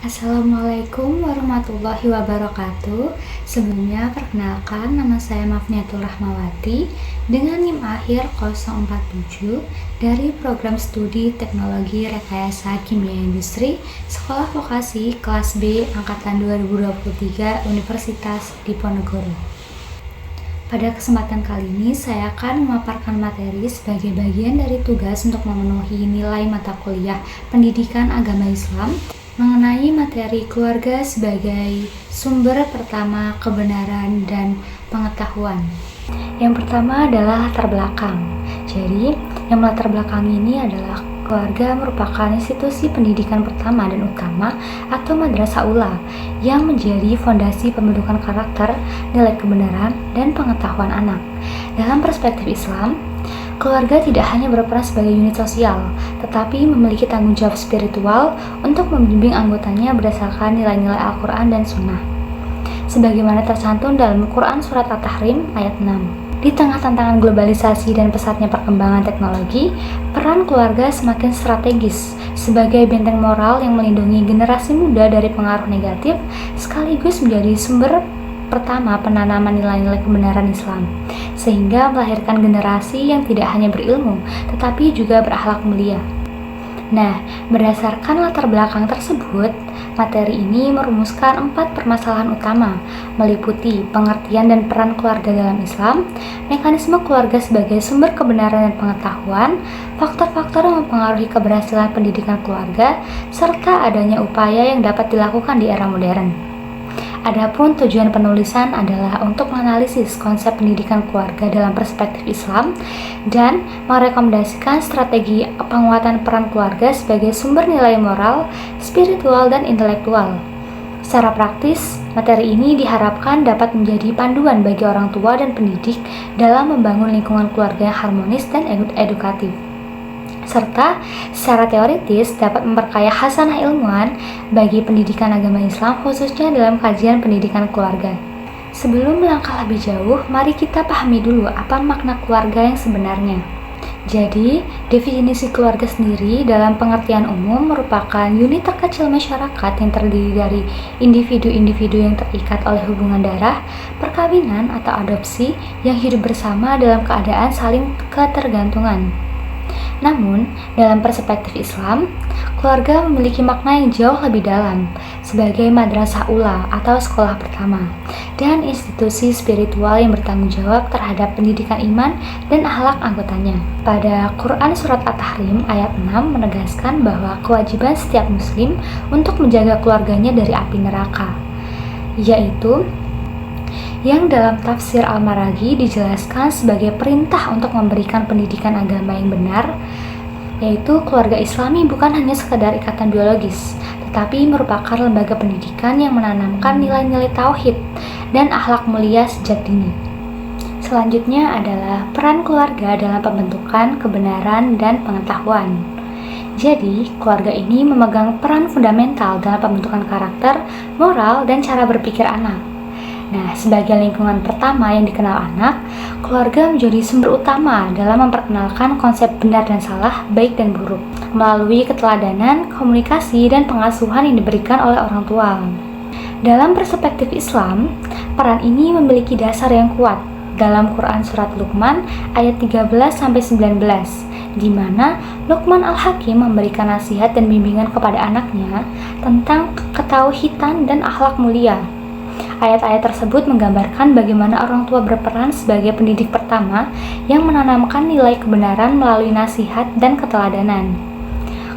Assalamualaikum warahmatullahi wabarakatuh. Sebelumnya perkenalkan, nama saya Mafniatul Rahmawati dengan NIM akhir 047 dari Program Studi Teknologi Rekayasa Kimia Industri Sekolah Vokasi Kelas B Angkatan 2023 Universitas Diponegoro. Pada kesempatan kali ini saya akan memaparkan materi sebagai bagian dari tugas untuk memenuhi nilai mata kuliah Pendidikan Agama Islam mengenai materi keluarga sebagai sumber pertama kebenaran dan pengetahuan. Yang pertama adalah latar belakang. Jadi, yang latar belakang ini adalah keluarga merupakan institusi pendidikan pertama dan utama atau madrasah ula yang menjadi fondasi pembentukan karakter, nilai kebenaran, dan pengetahuan anak. Dalam perspektif Islam, keluarga tidak hanya berperan sebagai unit sosial, tetapi memiliki tanggung jawab spiritual untuk membimbing anggotanya berdasarkan nilai-nilai Al-Quran dan Sunnah. Sebagaimana tercantum dalam Quran Surat At-Tahrim ayat 6. Di tengah tantangan globalisasi dan pesatnya perkembangan teknologi, peran keluarga semakin strategis sebagai benteng moral yang melindungi generasi muda dari pengaruh negatif, sekaligus menjadi sumber pertama penanaman nilai-nilai kebenaran Islam, sehingga melahirkan generasi yang tidak hanya berilmu, tetapi juga berakhlak mulia. Nah, berdasarkan latar belakang tersebut, materi ini merumuskan 4 permasalahan utama, meliputi pengertian dan peran keluarga dalam Islam, mekanisme keluarga sebagai sumber kebenaran dan pengetahuan, faktor-faktor yang mempengaruhi keberhasilan pendidikan keluarga, serta adanya upaya yang dapat dilakukan di era modern. Adapun tujuan penulisan adalah untuk menganalisis konsep pendidikan keluarga dalam perspektif Islam dan merekomendasikan strategi penguatan peran keluarga sebagai sumber nilai moral, spiritual, dan intelektual. Secara praktis, materi ini diharapkan dapat menjadi panduan bagi orang tua dan pendidik dalam membangun lingkungan keluarga yang harmonis dan edukatif, serta secara teoritis dapat memperkaya khasanah ilmuwan bagi pendidikan agama Islam, khususnya dalam kajian pendidikan keluarga. Sebelum melangkah lebih jauh, mari kita pahami dulu apa makna keluarga yang sebenarnya. Jadi, definisi keluarga sendiri dalam pengertian umum merupakan unit terkecil masyarakat yang terdiri dari individu-individu yang terikat oleh hubungan darah, perkawinan atau adopsi yang hidup bersama dalam keadaan saling ketergantungan. Namun, dalam perspektif Islam, keluarga memiliki makna yang jauh lebih dalam sebagai madrasah ula atau sekolah pertama dan institusi spiritual yang bertanggung jawab terhadap pendidikan iman dan akhlak anggotanya. Pada Quran Surat At-Tahrim ayat 6 menegaskan bahwa kewajiban setiap muslim untuk menjaga keluarganya dari api neraka, yaitu yang dalam tafsir Al-Maraghi dijelaskan sebagai perintah untuk memberikan pendidikan agama yang benar, yaitu keluarga Islami bukan hanya sekedar ikatan biologis, tetapi merupakan lembaga pendidikan yang menanamkan nilai-nilai tauhid dan akhlak mulia sejak dini. Selanjutnya adalah peran keluarga dalam pembentukan kebenaran dan pengetahuan. Jadi, keluarga ini memegang peran fundamental dalam pembentukan karakter, moral, dan cara berpikir anak. Nah, sebagai lingkungan pertama yang dikenal anak, keluarga menjadi sumber utama dalam memperkenalkan konsep benar dan salah, baik dan buruk, melalui keteladanan, komunikasi, dan pengasuhan yang diberikan oleh orang tua. Dalam perspektif Islam, peran ini memiliki dasar yang kuat dalam Quran Surat Luqman ayat 13-19, di mana Luqman Al-Hakim memberikan nasihat dan bimbingan kepada anaknya tentang ketauhidan dan akhlak mulia. Ayat-ayat tersebut menggambarkan bagaimana orang tua berperan sebagai pendidik pertama yang menanamkan nilai kebenaran melalui nasihat dan keteladanan.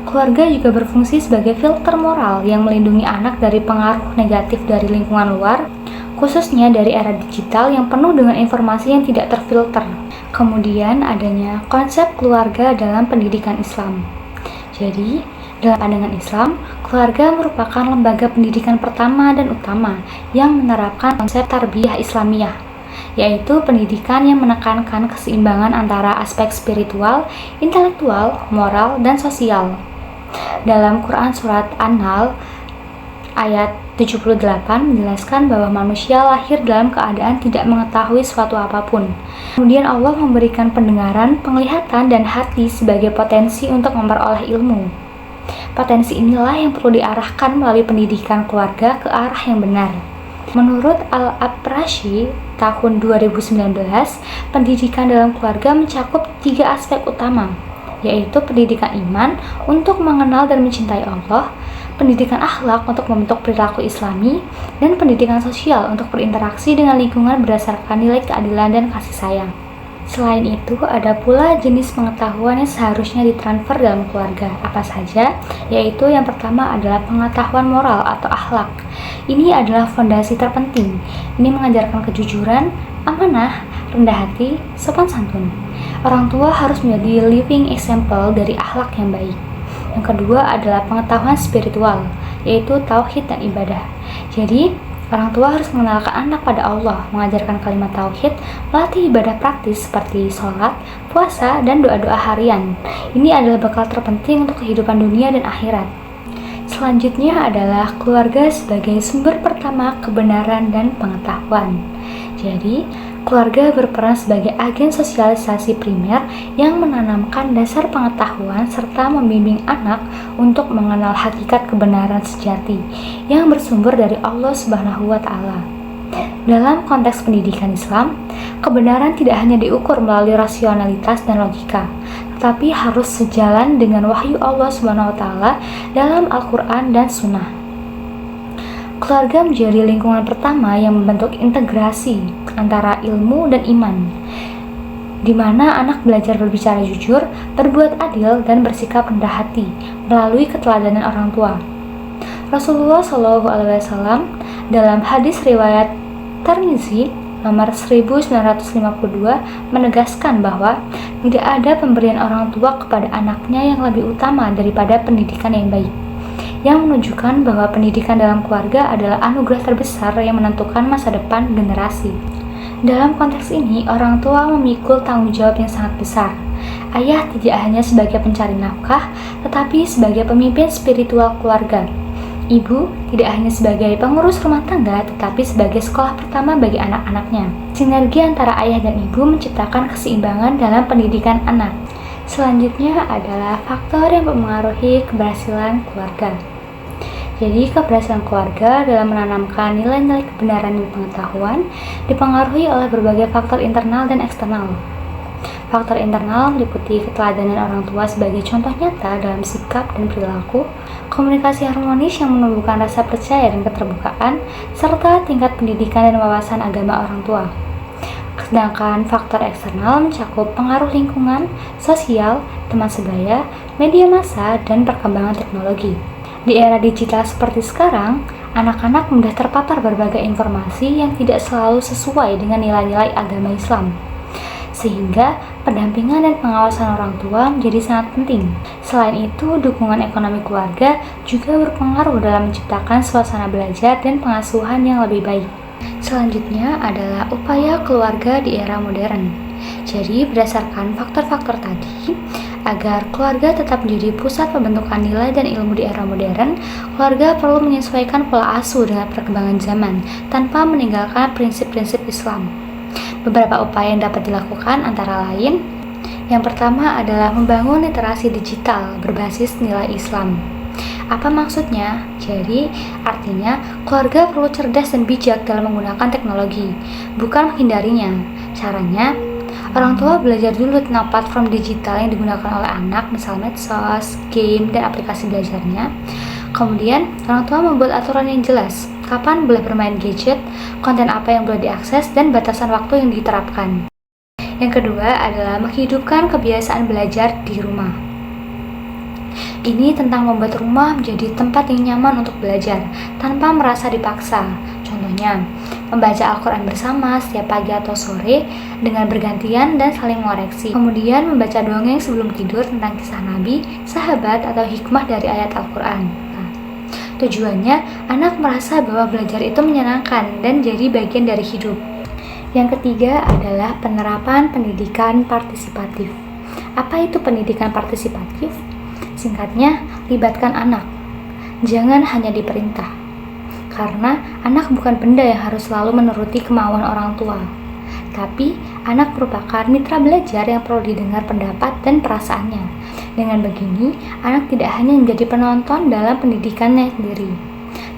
Keluarga juga berfungsi sebagai filter moral yang melindungi anak dari pengaruh negatif dari lingkungan luar, khususnya dari era digital yang penuh dengan informasi yang tidak terfilter. Kemudian adanya konsep keluarga dalam pendidikan Islam. Jadi, dalam pandangan Islam, keluarga merupakan lembaga pendidikan pertama dan utama yang menerapkan konsep tarbiyah Islamiyah, yaitu pendidikan yang menekankan keseimbangan antara aspek spiritual, intelektual, moral, dan sosial. Dalam Quran Surat An-Nahl ayat 78 menjelaskan bahwa manusia lahir dalam keadaan tidak mengetahui suatu apapun. Kemudian Allah memberikan pendengaran, penglihatan, dan hati sebagai potensi untuk memperoleh ilmu. Potensi inilah yang perlu diarahkan melalui pendidikan keluarga ke arah yang benar. Menurut Al-Abrashi tahun 2019, pendidikan dalam keluarga mencakup 3 aspek utama, yaitu pendidikan iman untuk mengenal dan mencintai Allah, pendidikan akhlak untuk membentuk perilaku Islami, dan pendidikan sosial untuk berinteraksi dengan lingkungan berdasarkan nilai keadilan dan kasih sayang. Selain itu, ada pula jenis pengetahuan yang seharusnya ditransfer dalam keluarga. Apa saja? Yaitu yang pertama adalah pengetahuan moral atau akhlak. Ini adalah fondasi terpenting. Ini mengajarkan kejujuran, amanah, rendah hati, sopan santun. Orang tua harus menjadi living example dari akhlak yang baik. Yang kedua adalah pengetahuan spiritual, yaitu tauhid dan ibadah. Jadi, orang tua harus mengenalkan anak pada Allah, mengajarkan kalimat tauhid, melatih ibadah praktis seperti sholat, puasa, dan doa-doa harian. Ini adalah bekal terpenting untuk kehidupan dunia dan akhirat. Selanjutnya adalah keluarga sebagai sumber pertama kebenaran dan pengetahuan. Jadi, keluarga berperan sebagai agen sosialisasi primer yang menanamkan dasar pengetahuan serta membimbing anak untuk mengenal hakikat kebenaran sejati yang bersumber dari Allah Subhanahu wa Ta'ala. Dalam konteks pendidikan Islam, kebenaran tidak hanya diukur melalui rasionalitas dan logika, tetapi harus sejalan dengan wahyu Allah Subhanahu wa Ta'ala dalam Al-Quran dan Sunnah. Keluarga menjadi lingkungan pertama yang membentuk integrasi antara ilmu dan iman, di mana anak belajar berbicara jujur, berbuat adil, dan bersikap rendah hati melalui keteladanan orang tua. Rasulullah SAW dalam hadis riwayat Tirmizi nomor 1952 menegaskan bahwa tidak ada pemberian orang tua kepada anaknya yang lebih utama daripada pendidikan yang baik, yang menunjukkan bahwa pendidikan dalam keluarga adalah anugerah terbesar yang menentukan masa depan generasi. Dalam konteks ini, orang tua memikul tanggung jawab yang sangat besar. Ayah tidak hanya sebagai pencari nafkah, tetapi sebagai pemimpin spiritual keluarga. Ibu tidak hanya sebagai pengurus rumah tangga, tetapi sebagai sekolah pertama bagi anak-anaknya. Sinergi antara ayah dan ibu menciptakan keseimbangan dalam pendidikan anak. Selanjutnya adalah faktor yang mempengaruhi keberhasilan keluarga. Jadi, keberhasilan keluarga dalam menanamkan nilai-nilai kebenaran dan pengetahuan dipengaruhi oleh berbagai faktor internal dan eksternal. Faktor internal meliputi keteladanan orang tua sebagai contoh nyata dalam sikap dan perilaku, komunikasi harmonis yang menumbuhkan rasa percaya dan keterbukaan, serta tingkat pendidikan dan wawasan agama orang tua. Sedangkan faktor eksternal mencakup pengaruh lingkungan, sosial, teman sebaya, media massa, dan perkembangan teknologi. Di era digital seperti sekarang, anak-anak mudah terpapar berbagai informasi yang tidak selalu sesuai dengan nilai-nilai agama Islam, sehingga pendampingan dan pengawasan orang tua menjadi sangat penting. Selain itu, dukungan ekonomi keluarga juga berpengaruh dalam menciptakan suasana belajar dan pengasuhan yang lebih baik. Selanjutnya adalah upaya keluarga di era modern. Jadi, berdasarkan faktor-faktor tadi, agar keluarga tetap menjadi pusat pembentukan nilai dan ilmu di era modern, keluarga perlu menyesuaikan pola asuh dengan perkembangan zaman tanpa meninggalkan prinsip-prinsip Islam. Beberapa upaya yang dapat dilakukan antara lain, yang pertama adalah membangun literasi digital berbasis nilai Islam. Apa maksudnya? Jadi, artinya keluarga perlu cerdas dan bijak dalam menggunakan teknologi, bukan menghindarinya. Caranya, orang tua belajar dulu tentang platform digital yang digunakan oleh anak, misal medsos, game, dan aplikasi belajarnya. Kemudian, orang tua membuat aturan yang jelas, kapan boleh bermain gadget, konten apa yang boleh diakses, dan batasan waktu yang diterapkan. Yang kedua adalah menghidupkan kebiasaan belajar di rumah. Ini tentang membuat rumah menjadi tempat yang nyaman untuk belajar, tanpa merasa dipaksa. Contohnya, membaca Al-Quran bersama setiap pagi atau sore dengan bergantian dan saling mengoreksi. Kemudian membaca dongeng sebelum tidur tentang kisah Nabi, sahabat, atau hikmah dari ayat Al-Quran. Tujuannya, anak merasa bahwa belajar itu menyenangkan dan jadi bagian dari hidup. Yang ketiga adalah penerapan pendidikan partisipatif. Apa itu pendidikan partisipatif? Singkatnya, libatkan anak. Jangan hanya diperintah. Karena anak bukan benda yang harus selalu menuruti kemauan orang tua. Tetapi, anak merupakan mitra belajar yang perlu didengar pendapat dan perasaannya. Dengan begini, anak tidak hanya menjadi penonton dalam pendidikannya sendiri,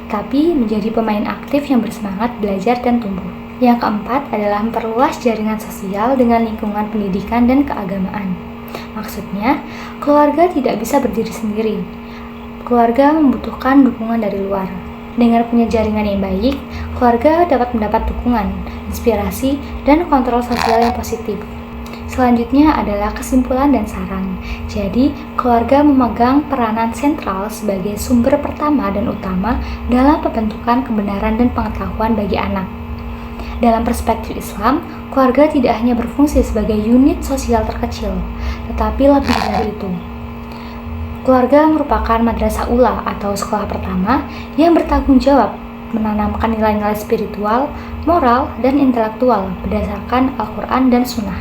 tetapi menjadi pemain aktif yang bersemangat belajar dan tumbuh. Yang keempat adalah memperluas jaringan sosial dengan lingkungan pendidikan dan keagamaan. Maksudnya, keluarga tidak bisa berdiri sendiri. Keluarga membutuhkan dukungan dari luar. Dengan punya jaringan yang baik, keluarga dapat mendapat dukungan, inspirasi, dan kontrol sosial yang positif. Selanjutnya adalah kesimpulan dan saran. Jadi, keluarga memegang peranan sentral sebagai sumber pertama dan utama dalam pembentukan kebenaran dan pengetahuan bagi anak. Dalam perspektif Islam, keluarga tidak hanya berfungsi sebagai unit sosial terkecil, tetapi lebih dari itu. Keluarga merupakan madrasah ula atau sekolah pertama yang bertanggung jawab menanamkan nilai-nilai spiritual, moral, dan intelektual berdasarkan Al-Quran dan Sunnah.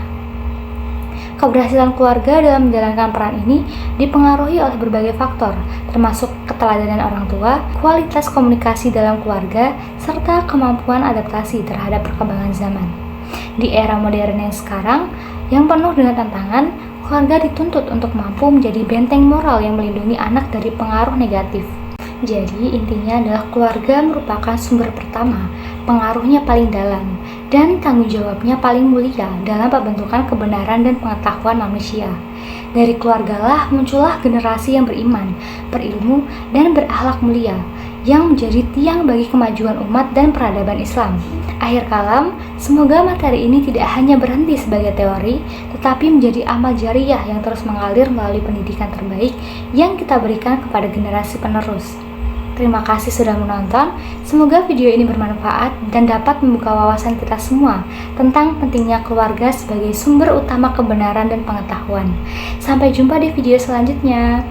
Keberhasilan keluarga dalam menjalankan peran ini dipengaruhi oleh berbagai faktor, termasuk keteladanan orang tua, kualitas komunikasi dalam keluarga, serta kemampuan adaptasi terhadap perkembangan zaman. Di era modern yang sekarang, yang penuh dengan tantangan, keluarga dituntut untuk mampu menjadi benteng moral yang melindungi anak dari pengaruh negatif. Jadi, intinya adalah keluarga merupakan sumber pertama, pengaruhnya paling dalam, dan tanggung jawabnya paling mulia dalam pembentukan kebenaran dan pengetahuan manusia. Dari keluargalah muncullah generasi yang beriman, berilmu, dan berakhlak mulia, yang menjadi tiang bagi kemajuan umat dan peradaban Islam. Akhir kalam, semoga materi ini tidak hanya berhenti sebagai teori, tetapi menjadi amal jariah yang terus mengalir melalui pendidikan terbaik yang kita berikan kepada generasi penerus. Terima kasih sudah menonton, semoga video ini bermanfaat dan dapat membuka wawasan kita semua tentang pentingnya keluarga sebagai sumber utama kebenaran dan pengetahuan. Sampai jumpa di video selanjutnya.